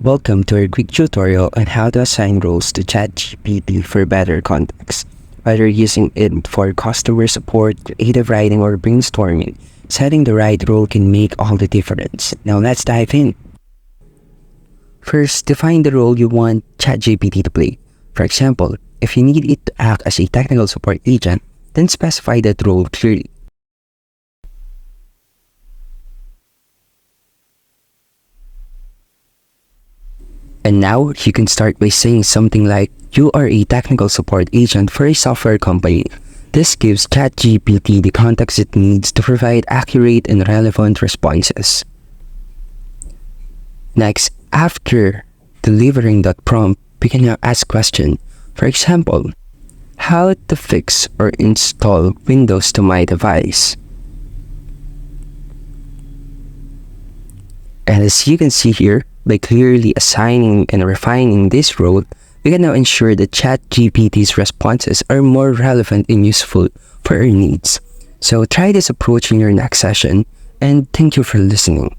Welcome to our quick tutorial on how to assign roles to Chatgpt for better context. Whether using it for customer support, creative writing, or brainstorming, setting the right role can make all the difference. Now let's dive in. First, define the role you want Chatgpt to play. For example, if you need it to act as a technical support agent, then specify that role clearly. And now, you can start by saying something like, you are a technical support agent for a software company. This gives ChatGPT the context it needs to provide accurate and relevant responses. Next, after delivering that prompt, we can now ask questions. For example, how to fix or install Windows to my device. And as you can see here, by clearly assigning and refining this role, we can now ensure that ChatGPT's responses are more relevant and useful for our needs. So try this approach in your next session, and thank you for listening.